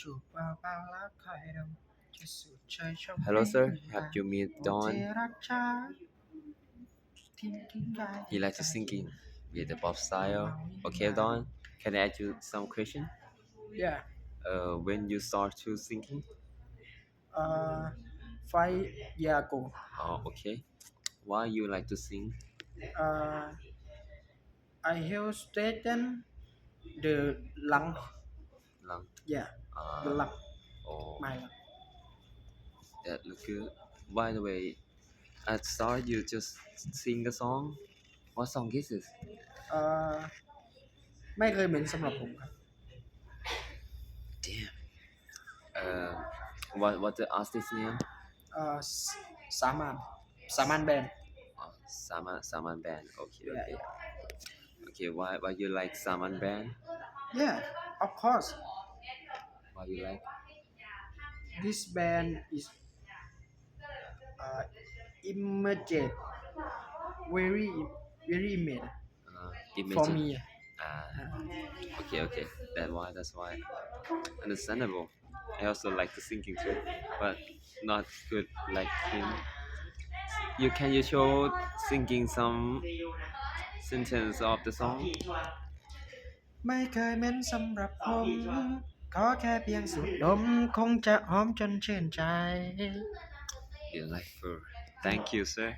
จูบเบาๆแล้วค่อยดมจะสูดเชยชม Hello sir, have you met ที่ Don? รักช้าทิ้งกาย He likes to singing with the pop style. Okay, Don, can I ask you some question? Yeah When you start to singing? 5 year ago Oh, okay. Why you like to sing? I help straighten the lung Lung. yeah the lung Oh, my lung that look good. By the way, at start you just sing a song. What song is this? ไม่เคยเหม็นสำหรับผมครับ Damn. What the artist name? สามานแบนด์ Saman Band. Okay, Yeah, okay. Okay, why you like Saman Band? yeah of course Why you like? this band is immediate very image for Imagine. me Okay. That's why. Understandable. I also like the singing too, but not good like him. Can you show singing some sentence of the song? ไม่เคยเหม็นสำหรับผมขอแค่เพียงสูดดมคงจะหอมจนชื่นใจ You like her. Thank you, sir.